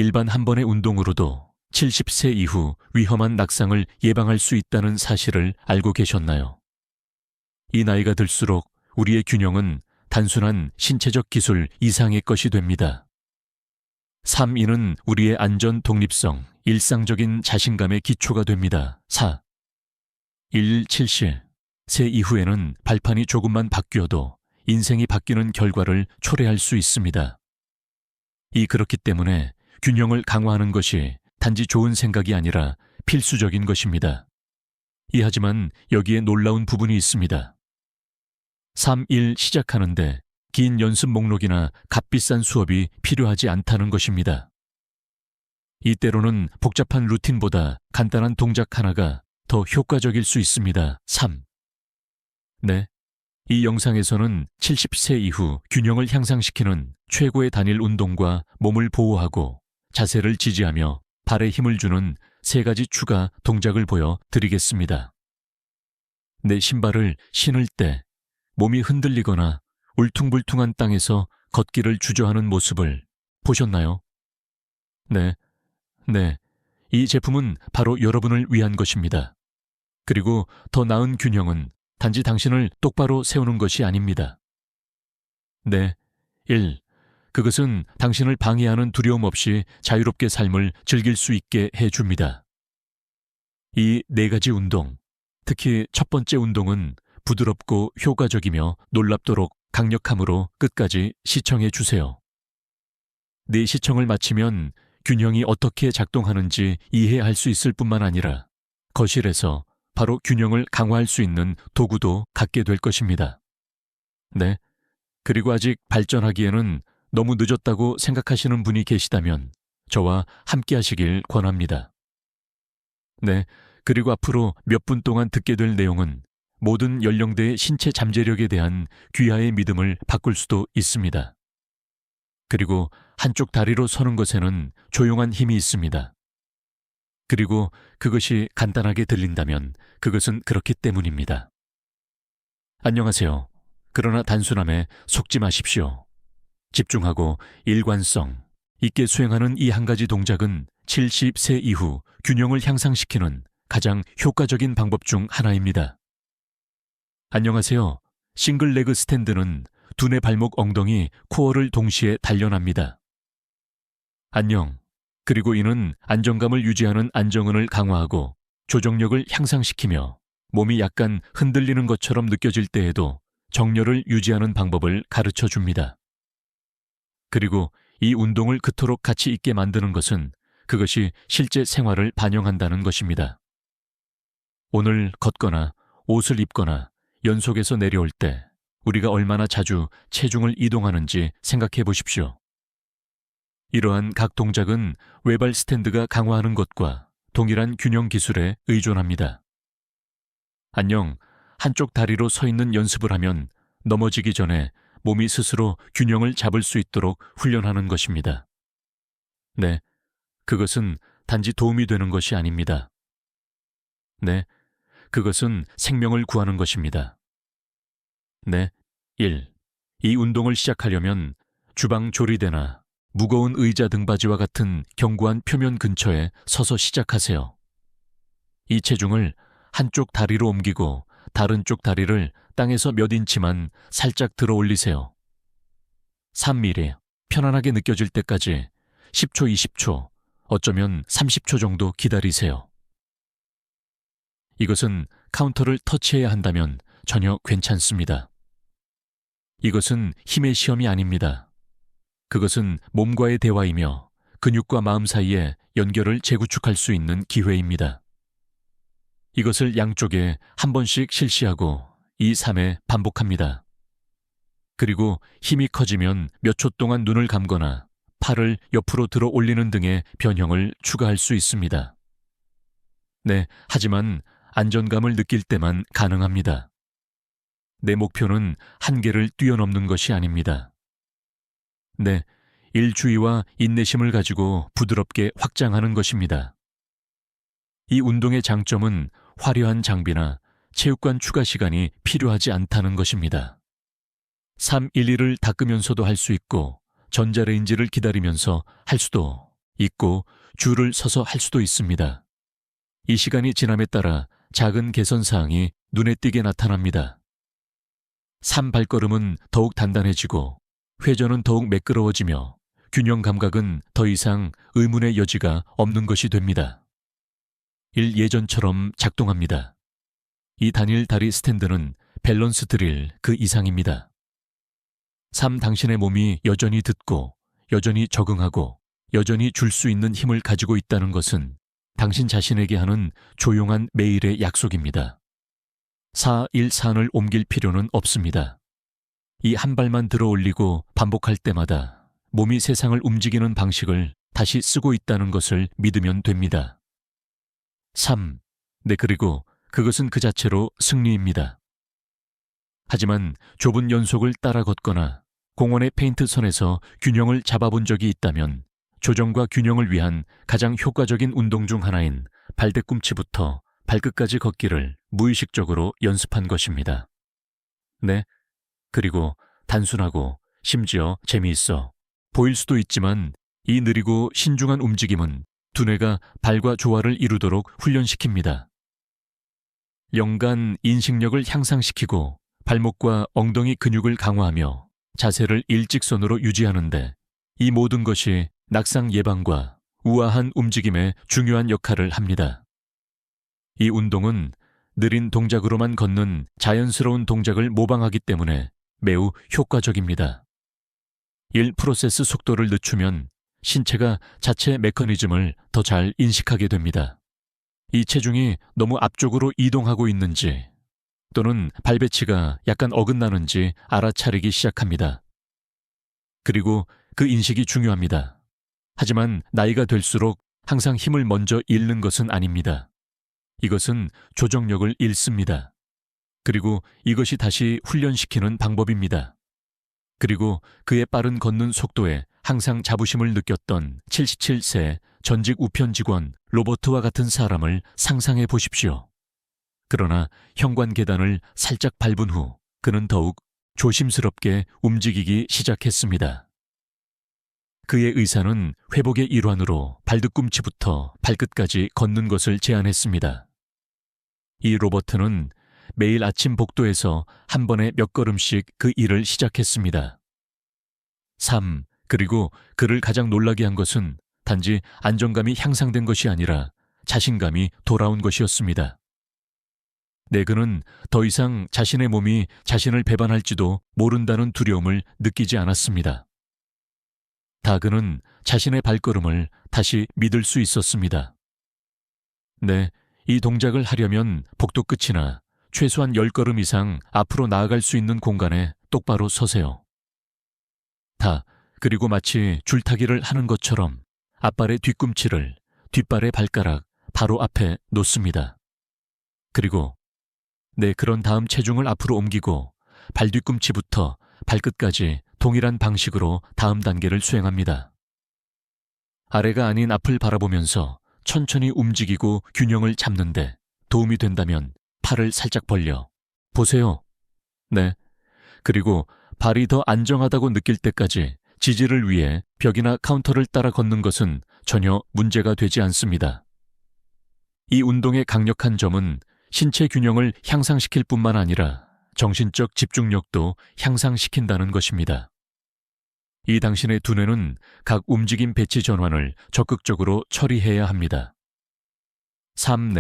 일반 한 번의 운동으로도 70세 이후 위험한 낙상을 예방할 수 있다는 사실을 알고 계셨나요? 이 나이가 들수록 우리의 균형은 단순한 신체적 기술 이상의 것이 됩니다. 3. 우리의 안전 독립성, 일상적인 자신감의 기초가 됩니다. 4. 1.7시 새 이후에는 발판이 조금만 바뀌어도 인생이 바뀌는 결과를 초래할 수 있습니다. 그렇기 때문에 균형을 강화하는 것이 단지 좋은 생각이 아니라 필수적인 것입니다. 하지만 여기에 놀라운 부분이 있습니다. 3.1 시작하는데 긴 연습 목록이나 값비싼 수업이 필요하지 않다는 것입니다. 때로는 복잡한 루틴보다 간단한 동작 하나가 더 효과적일 수 있습니다. 3. 네, 이 영상에서는 70세 이후 균형을 향상시키는 최고의 단일 운동과 몸을 보호하고 자세를 지지하며 발에 힘을 주는 3가지 추가 동작을 보여드리겠습니다. 내 신발을 신을 때 몸이 흔들리거나 울퉁불퉁한 땅에서 걷기를 주저하는 모습을 보셨나요? 네. 이 제품은 바로 여러분을 위한 것입니다. 그리고 더 나은 균형은 단지 당신을 똑바로 세우는 것이 아닙니다. 1. 그것은 당신을 방해하는 두려움 없이 자유롭게 삶을 즐길 수 있게 해줍니다. 이 4가지 운동, 특히 첫 번째 운동은 부드럽고 효과적이며 놀랍도록 강력함으로 끝까지 시청해 주세요. 시청을 마치면 균형이 어떻게 작동하는지 이해할 수 있을 뿐만 아니라 거실에서 바로 균형을 강화할 수 있는 도구도 갖게 될 것입니다. 그리고 아직 발전하기에는 너무 늦었다고 생각하시는 분이 계시다면 저와 함께 하시길 권합니다. 그리고 앞으로 몇 분 동안 듣게 될 내용은 모든 연령대의 신체 잠재력에 대한 귀하의 믿음을 바꿀 수도 있습니다. 그리고 한쪽 다리로 서는 것에는 조용한 힘이 있습니다. 그리고 그것이 간단하게 들린다면 그것은 그렇기 때문입니다. 안녕하세요. 그러나 단순함에 속지 마십시오. 집중하고 일관성 있게 수행하는 이 한 가지 동작은 70세 이후 균형을 향상시키는 가장 효과적인 방법 중 하나입니다. 안녕하세요. 싱글 레그 스탠드는 두뇌 발목 엉덩이 코어를 동시에 단련합니다. 안녕. 그리고 이는 안정감을 유지하는 안정은을 강화하고 조정력을 향상시키며 몸이 약간 흔들리는 것처럼 느껴질 때에도 정렬을 유지하는 방법을 가르쳐 줍니다. 그리고 이 운동을 그토록 가치 있게 만드는 것은 그것이 실제 생활을 반영한다는 것입니다. 오늘 걷거나 옷을 입거나 연속해서 내려올 때 우리가 얼마나 자주 체중을 이동하는지 생각해 보십시오. 이러한 각 동작은 외발 스탠드가 강화하는 것과 동일한 균형 기술에 의존합니다. 안녕, 한쪽 다리로 서 있는 연습을 하면 넘어지기 전에 몸이 스스로 균형을 잡을 수 있도록 훈련하는 것입니다. 그것은 단지 도움이 되는 것이 아닙니다. 그것은 생명을 구하는 것입니다. 1. 이 운동을 시작하려면 주방 조리대나 무거운 의자 등받이와 같은 견고한 표면 근처에 서서 시작하세요. 이 체중을 한쪽 다리로 옮기고 다른 쪽 다리를 땅에서 몇 인치만 살짝 들어 올리세요. 3mm, 편안하게 느껴질 때까지 10초, 20초, 어쩌면 30초 정도 기다리세요. 이것은 카운터를 터치해야 한다면 전혀 괜찮습니다. 이것은 힘의 시험이 아닙니다. 그것은 몸과의 대화이며 근육과 마음 사이의 연결을 재구축할 수 있는 기회입니다. 이것을 양쪽에 한 번씩 실시하고 2, 3회 반복합니다. 그리고 힘이 커지면 몇 초 동안 눈을 감거나 팔을 옆으로 들어 올리는 등의 변형을 추가할 수 있습니다. 하지만 안정감을 느낄 때만 가능합니다. 내 목표는 한계를 뛰어넘는 것이 아닙니다. 일주의와 인내심을 가지고 부드럽게 확장하는 것입니다. 이 운동의 장점은 화려한 장비나 체육관 추가 시간이 필요하지 않다는 것입니다. 311을 닦으면서도 할 수 있고 전자레인지를 기다리면서 할 수도 있고 줄을 서서 할 수도 있습니다. 이 시간이 지남에 따라 작은 개선 사항이 눈에 띄게 나타납니다. 3. 발걸음은 더욱 단단해지고 회전은 더욱 매끄러워지며 균형 감각은 더 이상 의문의 여지가 없는 것이 됩니다. 1. 예전처럼 작동합니다. 이 단일 다리 스탠드는 밸런스 드릴 그 이상입니다. 3. 당신의 몸이 여전히 듣고 여전히 적응하고 여전히 줄 수 있는 힘을 가지고 있다는 것은 당신 자신에게 하는 조용한 매일의 약속입니다. 4. 1. 사안을 옮길 필요는 없습니다. 이 한 발만 들어 올리고 반복할 때마다 몸이 세상을 움직이는 방식을 다시 쓰고 있다는 것을 믿으면 됩니다. 3. 네, 그리고 그것은 그 자체로 승리입니다. 하지만 좁은 연속을 따라 걷거나 공원의 페인트선에서 균형을 잡아본 적이 있다면 조정과 균형을 위한 가장 효과적인 운동 중 하나인 발뒤꿈치부터 발끝까지 걷기를 무의식적으로 연습한 것입니다. 네, 그리고 단순하고 심지어 재미있어 보일 수도 있지만 이 느리고 신중한 움직임은 두뇌가 발과 조화를 이루도록 훈련시킵니다. 연간 인식력을 향상시키고 발목과 엉덩이 근육을 강화하며 자세를 일직선으로 유지하는데 이 모든 것이 낙상 예방과 우아한 움직임에 중요한 역할을 합니다. 이 운동은 느린 동작으로만 걷는 자연스러운 동작을 모방하기 때문에 매우 효과적입니다. 1. 프로세스 속도를 늦추면 신체가 자체 메커니즘을 더 잘 인식하게 됩니다. 이 체중이 너무 앞쪽으로 이동하고 있는지 또는 발배치가 약간 어긋나는지 알아차리기 시작합니다. 그리고 그 인식이 중요합니다. 하지만 나이가 될수록 항상 힘을 먼저 잃는 것은 아닙니다. 이것은 조정력을 잃습니다. 그리고 이것이 다시 훈련시키는 방법입니다. 그리고 그의 빠른 걷는 속도에 항상 자부심을 느꼈던 77세 전직 우편 직원 로버트와 같은 사람을 상상해 보십시오. 그러나 현관 계단을 살짝 밟은 후 그는 더욱 조심스럽게 움직이기 시작했습니다. 그의 의사는 회복의 일환으로 발뒤꿈치부터 발끝까지 걷는 것을 제안했습니다. 이 로버트는 매일 아침 복도에서 한 번에 몇 걸음씩 그 일을 시작했습니다. 3. 그리고 그를 가장 놀라게 한 것은 단지 안정감이 향상된 것이 아니라 자신감이 돌아온 것이었습니다. 네, 그는 더 이상 자신의 몸이 자신을 배반할지도 모른다는 두려움을 느끼지 않았습니다. 그는 자신의 발걸음을 다시 믿을 수 있었습니다. 네, 이 동작을 하려면 복도 끝이나 최소한 10걸음 이상 앞으로 나아갈 수 있는 공간에 똑바로 서세요. 그리고 마치 줄타기를 하는 것처럼 앞발의 뒤꿈치를 뒷발의 발가락 바로 앞에 놓습니다. 그리고 그런 다음 체중을 앞으로 옮기고 발뒤꿈치부터 발끝까지 동일한 방식으로 다음 단계를 수행합니다. 아래가 아닌 앞을 바라보면서 천천히 움직이고 균형을 잡는데 도움이 된다면 팔을 살짝 벌려 보세요. 네. 그리고 발이 더 안정하다고 느낄 때까지 지지를 위해 벽이나 카운터를 따라 걷는 것은 전혀 문제가 되지 않습니다. 이 운동의 강력한 점은 신체 균형을 향상시킬 뿐만 아니라 정신적 집중력도 향상시킨다는 것입니다. 이 당신의 두뇌는 각 움직임 배치 전환을 적극적으로 처리해야 합니다. 3.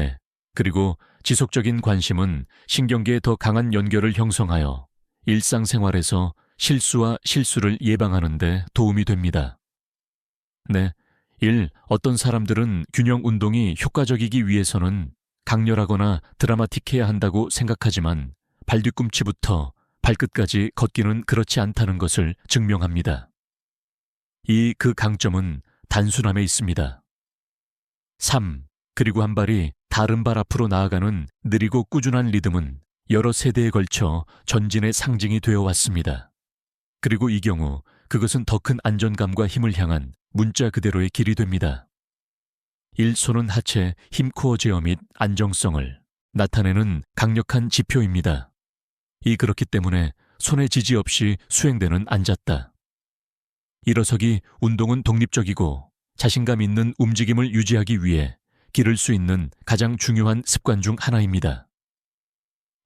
그리고 지속적인 관심은 신경계의 더 강한 연결을 형성하여 일상생활에서 실수와 실수를 예방하는 데 도움이 됩니다. 1. 어떤 사람들은 균형 운동이 효과적이기 위해서는 강렬하거나 드라마틱해야 한다고 생각하지만 발뒤꿈치부터 발끝까지 걷기는 그렇지 않다는 것을 증명합니다. 그 강점은 단순함에 있습니다. 3. 그리고 한 발이 다른 발 앞으로 나아가는 느리고 꾸준한 리듬은 여러 세대에 걸쳐 전진의 상징이 되어 왔습니다. 그리고 이 경우 그것은 더 큰 안정감과 힘을 향한 문자 그대로의 길이 됩니다. 1. 손은 하체 힘 코어 제어 및 안정성을 나타내는 강력한 지표입니다. 그렇기 때문에 손의 지지 없이 수행되는 앉았다. 일어서기 운동은 독립적이고 자신감 있는 움직임을 유지하기 위해 기를 수 있는 가장 중요한 습관 중 하나입니다.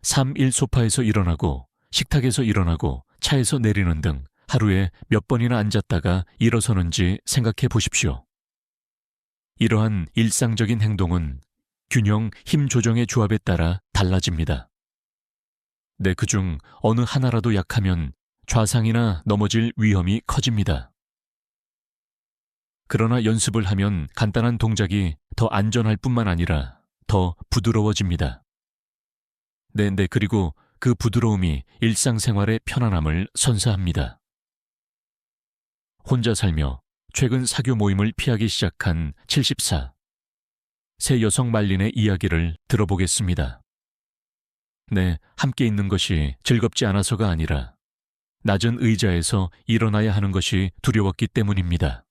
3일 소파에서 일어나고 식탁에서 일어나고 차에서 내리는 등 하루에 몇 번이나 앉았다가 일어서는지 생각해 보십시오. 이러한 일상적인 행동은 균형, 힘 조정의 조합에 따라 달라집니다. 그중 어느 하나라도 약하면 좌상이나 넘어질 위험이 커집니다. 그러나 연습을 하면 간단한 동작이 더 안전할 뿐만 아니라 더 부드러워집니다. 그리고 그 부드러움이 일상생활의 편안함을 선사합니다. 혼자 살며 최근 사교 모임을 피하기 시작한 74. 새 여성 말린의 이야기를 들어보겠습니다. 함께 있는 것이 즐겁지 않아서가 아니라 낮은 의자에서 일어나야 하는 것이 두려웠기 때문입니다.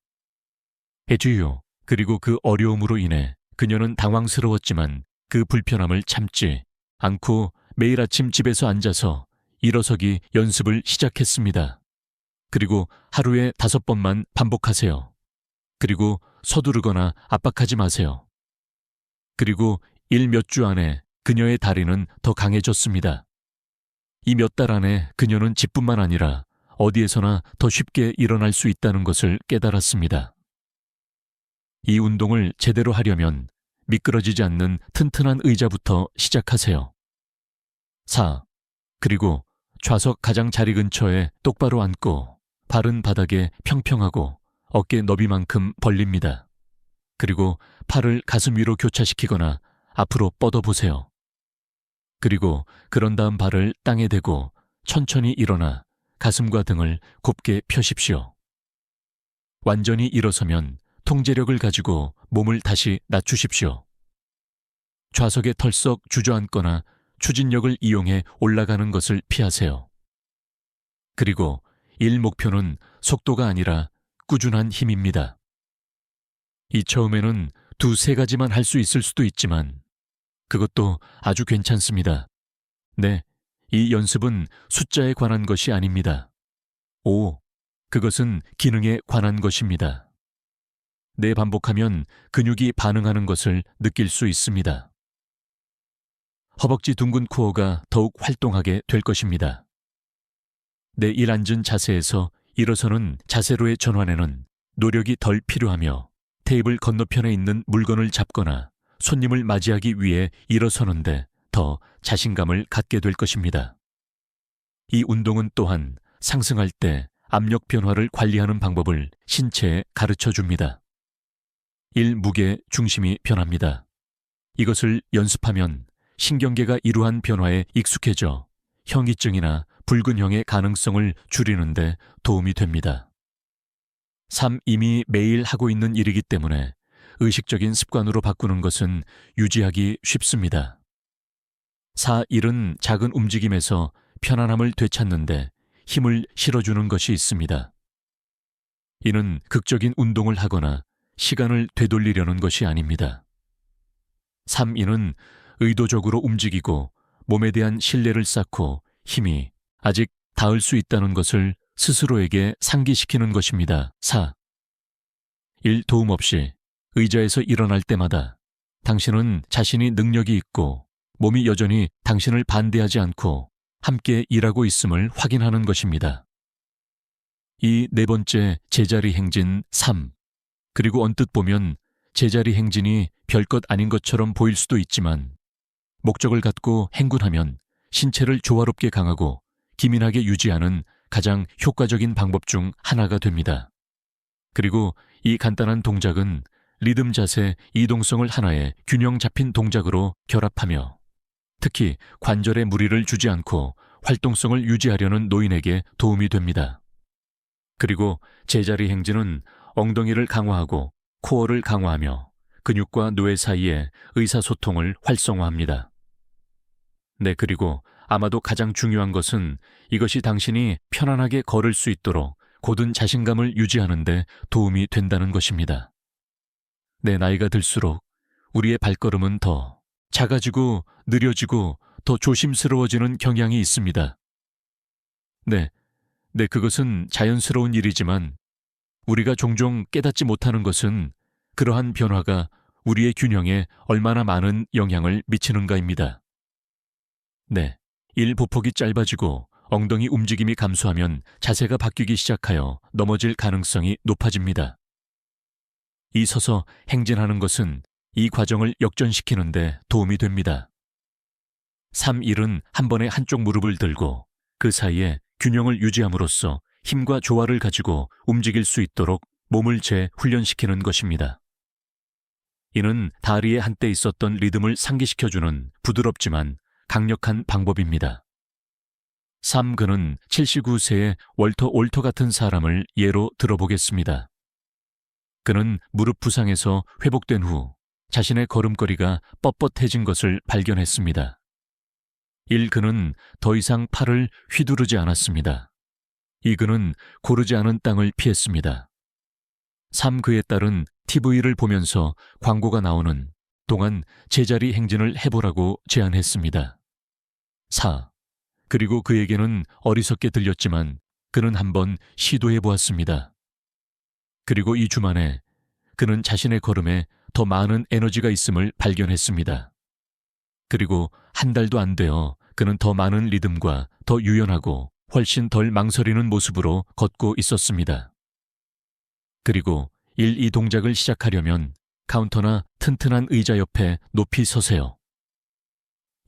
해주요. 그리고 그 어려움으로 인해 그녀는 당황스러웠지만 그 불편함을 참지 않고 매일 아침 집에서 앉아서 일어서기 연습을 시작했습니다. 그리고 하루에 5번만 반복하세요. 그리고 서두르거나 압박하지 마세요. 그리고 몇 주 안에 그녀의 다리는 더 강해졌습니다. 이 몇 달 안에 그녀는 집뿐만 아니라 어디에서나 더 쉽게 일어날 수 있다는 것을 깨달았습니다. 이 운동을 제대로 하려면 미끄러지지 않는 튼튼한 의자부터 시작하세요. 4. 그리고 좌석 가장 자리 근처에 똑바로 앉고 발은 바닥에 평평하고 어깨 너비만큼 벌립니다. 그리고 팔을 가슴 위로 교차시키거나 앞으로 뻗어보세요. 그리고 그런 다음 발을 땅에 대고 천천히 일어나 가슴과 등을 곱게 펴십시오. 완전히 일어서면 통제력을 가지고 몸을 다시 낮추십시오. 좌석에 털썩 주저앉거나 추진력을 이용해 올라가는 것을 피하세요. 그리고 목표는 속도가 아니라 꾸준한 힘입니다. 처음에는 2-3가지만 할 수 있을 수도 있지만 그것도 아주 괜찮습니다. 이 연습은 숫자에 관한 것이 아닙니다. 5. 그것은 기능에 관한 것입니다. 반복하면 근육이 반응하는 것을 느낄 수 있습니다. 허벅지 둥근 코어가 더욱 활동하게 될 것입니다. 일 앉은 자세에서 일어서는 자세로의 전환에는 노력이 덜 필요하며 테이블 건너편에 있는 물건을 잡거나 손님을 맞이하기 위해 일어서는데 더 자신감을 갖게 될 것입니다. 이 운동은 또한 상승할 때 압력 변화를 관리하는 방법을 신체에 가르쳐 줍니다. 무게 중심이 변합니다. 이것을 연습하면 신경계가 이러한 변화에 익숙해져 현기증이나 불근형의 가능성을 줄이는 데 도움이 됩니다. 3. 이미 매일 하고 있는 일이기 때문에 의식적인 습관으로 바꾸는 것은 유지하기 쉽습니다. 4. 일은 작은 움직임에서 편안함을 되찾는데 힘을 실어주는 것이 있습니다. 이는 극적인 운동을 하거나 시간을 되돌리려는 것이 아닙니다. 3. 이는 의도적으로 움직이고 몸에 대한 신뢰를 쌓고 힘이 아직 닿을 수 있다는 것을 스스로에게 상기시키는 것입니다. 4. 도움 없이 의자에서 일어날 때마다 당신은 자신이 능력이 있고 몸이 여전히 당신을 반대하지 않고 함께 일하고 있음을 확인하는 것입니다. 이 4번째 제자리 행진 3. 그리고 언뜻 보면 제자리 행진이 별것 아닌 것처럼 보일 수도 있지만 목적을 갖고 행군하면 신체를 조화롭게 강하고 기민하게 유지하는 가장 효과적인 방법 중 하나가 됩니다. 그리고 이 간단한 동작은 리듬 자세, 이동성을 하나의 균형 잡힌 동작으로 결합하며 특히 관절에 무리를 주지 않고 활동성을 유지하려는 노인에게 도움이 됩니다. 그리고 제자리 행진은 엉덩이를 강화하고 코어를 강화하며 근육과 뇌 사이의 의사소통을 활성화합니다. 그리고 아마도 가장 중요한 것은 이것이 당신이 편안하게 걸을 수 있도록 고든 자신감을 유지하는 데 도움이 된다는 것입니다. 나이가 들수록 우리의 발걸음은 더 작아지고 느려지고 더 조심스러워지는 경향이 있습니다. 그것은 자연스러운 일이지만 우리가 종종 깨닫지 못하는 것은 그러한 변화가 우리의 균형에 얼마나 많은 영향을 미치는가입니다. 네, 1. 보폭이 짧아지고 엉덩이 움직임이 감소하면 자세가 바뀌기 시작하여 넘어질 가능성이 높아집니다. 2. 서서 행진하는 것은 이 과정을 역전시키는 데 도움이 됩니다. 3. 1은 한 번에 한쪽 무릎을 들고 그 사이에 균형을 유지함으로써 힘과 조화를 가지고 움직일 수 있도록 몸을 재훈련시키는 것입니다. 이는 다리에 한때 있었던 리듬을 상기시켜주는 부드럽지만 강력한 방법입니다. 3. 그는 79세의 월터 올터 같은 사람을 예로 들어보겠습니다. 그는 무릎 부상에서 회복된 후 자신의 걸음걸이가 뻣뻣해진 것을 발견했습니다. 1. 그는 더 이상 팔을 휘두르지 않았습니다. 2. 그는 고르지 않은 땅을 피했습니다. 3. 그의 딸은 TV를 보면서 광고가 나오는 동안 제자리 행진을 해보라고 제안했습니다. 4. 그리고 그에게는 어리석게 들렸지만 그는 한번 시도해 보았습니다. 그리고 이 주만에 그는 자신의 걸음에 더 많은 에너지가 있음을 발견했습니다. 그리고 한 달도 안 되어 그는 더 많은 리듬과 더 유연하고 훨씬 덜 망설이는 모습으로 걷고 있었습니다. 그리고 1. 이 동작을 시작하려면 카운터나 튼튼한 의자 옆에 높이 서세요.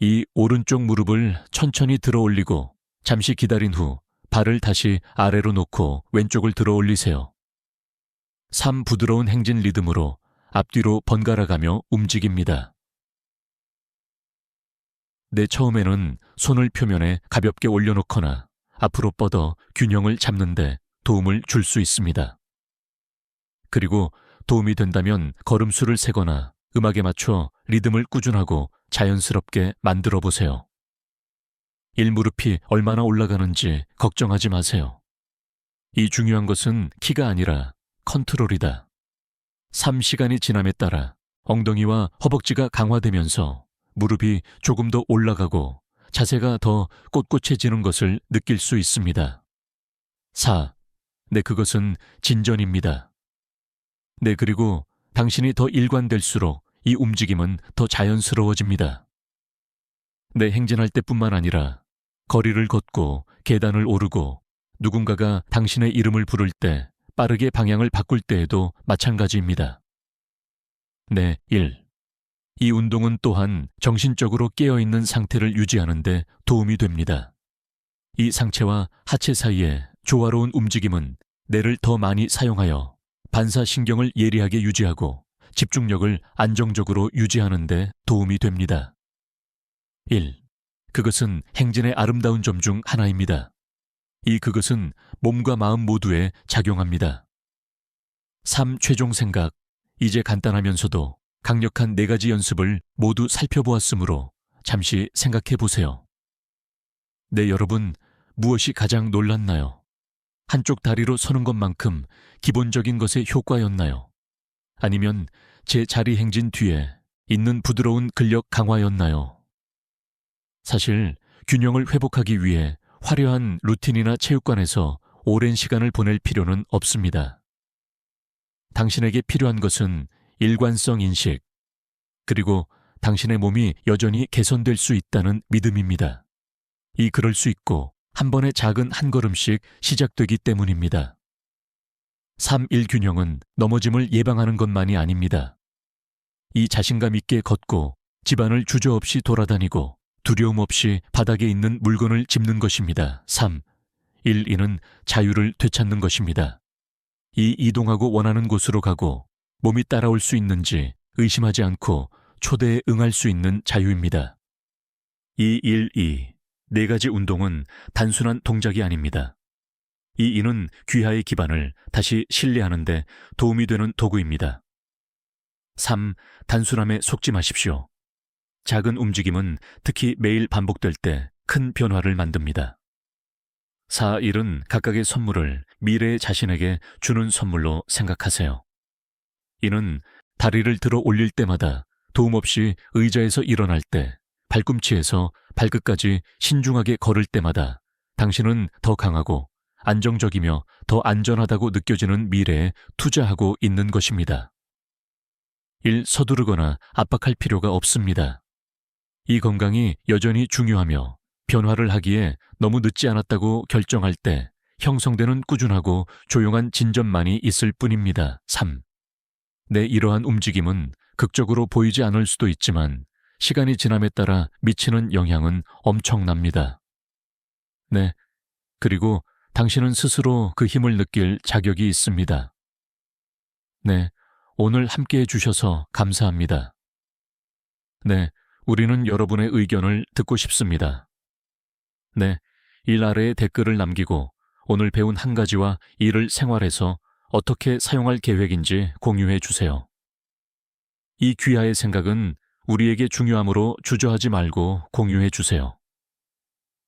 2. 오른쪽 무릎을 천천히 들어 올리고 잠시 기다린 후 발을 다시 아래로 놓고 왼쪽을 들어 올리세요. 3. 부드러운 행진 리듬으로 앞뒤로 번갈아가며 움직입니다. 네, 처음에는 손을 표면에 가볍게 올려놓거나 앞으로 뻗어 균형을 잡는 데 도움을 줄 수 있습니다. 그리고 도움이 된다면 걸음수를 세거나 음악에 맞춰 리듬을 꾸준하고 자연스럽게 만들어 보세요. 1. 무릎이 얼마나 올라가는지 걱정하지 마세요. 이 중요한 것은 키가 아니라 컨트롤이다. 3. 시간이 지남에 따라 엉덩이와 허벅지가 강화되면서 무릎이 조금 더 올라가고 자세가 더 꼿꼿해지는 것을 느낄 수 있습니다. 4. 네, 그것은 진전입니다. 네, 그리고 당신이 더 일관될수록 이 움직임은 더 자연스러워집니다. 네, 행진할 때뿐만 아니라 거리를 걷고 계단을 오르고 누군가가 당신의 이름을 부를 때 빠르게 방향을 바꿀 때에도 마찬가지입니다. 네, 1. 이 운동은 또한 정신적으로 깨어있는 상태를 유지하는 데 도움이 됩니다. 이 상체와 하체 사이의 조화로운 움직임은 뇌를 더 많이 사용하여 반사신경을 예리하게 유지하고 집중력을 안정적으로 유지하는 데 도움이 됩니다. 1. 그것은 행진의 아름다운 점 중 하나입니다. 그것은 몸과 마음 모두에 작용합니다. 3. 최종 생각. 이제 간단하면서도 강력한 4가지 연습을 모두 살펴보았으므로 잠시 생각해 보세요. 네, 여러분, 무엇이 가장 놀랐나요? 한쪽 다리로 서는 것만큼 기본적인 것의 효과였나요? 아니면 제 자리 행진 뒤에 있는 부드러운 근력 강화였나요? 사실 균형을 회복하기 위해 화려한 루틴이나 체육관에서 오랜 시간을 보낼 필요는 없습니다. 당신에게 필요한 것은 일관성 인식, 그리고 당신의 몸이 여전히 개선될 수 있다는 믿음입니다. 그럴 수 있고 한 번의 작은 한 걸음씩 시작되기 때문입니다. 3. 1 균형은 넘어짐을 예방하는 것만이 아닙니다. 자신감 있게 걷고 집안을 주저없이 돌아다니고 두려움 없이 바닥에 있는 물건을 짚는 것입니다. 3. 1. 이는 자유를 되찾는 것입니다. 이동하고 원하는 곳으로 가고 몸이 따라올 수 있는지 의심하지 않고 초대에 응할 수 있는 자유입니다. 1. 2. 4가지 운동은 단순한 동작이 아닙니다. 이는 귀하의 기반을 다시 신뢰하는 데 도움이 되는 도구입니다. 3. 단순함에 속지 마십시오. 작은 움직임은 특히 매일 반복될 때 큰 변화를 만듭니다. 4. 1은 각각의 선물을 미래의 자신에게 주는 선물로 생각하세요. 이는 다리를 들어 올릴 때마다 도움 없이 의자에서 일어날 때, 발꿈치에서 발끝까지 신중하게 걸을 때마다 당신은 더 강하고 안정적이며 더 안전하다고 느껴지는 미래에 투자하고 있는 것입니다. 서두르거나 압박할 필요가 없습니다. 이 건강이 여전히 중요하며 변화를 하기에 너무 늦지 않았다고 결정할 때 형성되는 꾸준하고 조용한 진전만이 있을 뿐입니다. 3. 내 이러한 움직임은 극적으로 보이지 않을 수도 있지만 시간이 지남에 따라 미치는 영향은 엄청납니다. 네, 그리고 당신은 스스로 그 힘을 느낄 자격이 있습니다. 네, 오늘 함께 해주셔서 감사합니다. 네, 우리는 여러분의 의견을 듣고 싶습니다. 네, 일 아래에 댓글을 남기고 오늘 배운 한 가지와 이를 생활에서 어떻게 사용할 계획인지 공유해 주세요. 이 귀하의 생각은 우리에게 중요하므로 주저하지 말고 공유해 주세요.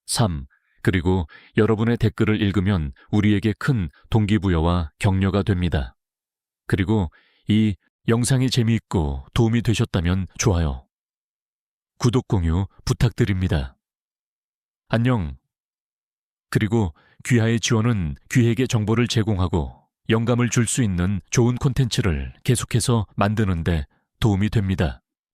3. 그리고 여러분의 댓글을 읽으면 우리에게 큰 동기부여와 격려가 됩니다. 그리고 이 영상이 재미있고 도움이 되셨다면 좋아요, 구독, 공유 부탁드립니다. 안녕. 그리고 귀하의 지원은 귀에게 정보를 제공하고 영감을 줄 수 있는 좋은 콘텐츠를 계속해서 만드는 데 도움이 됩니다.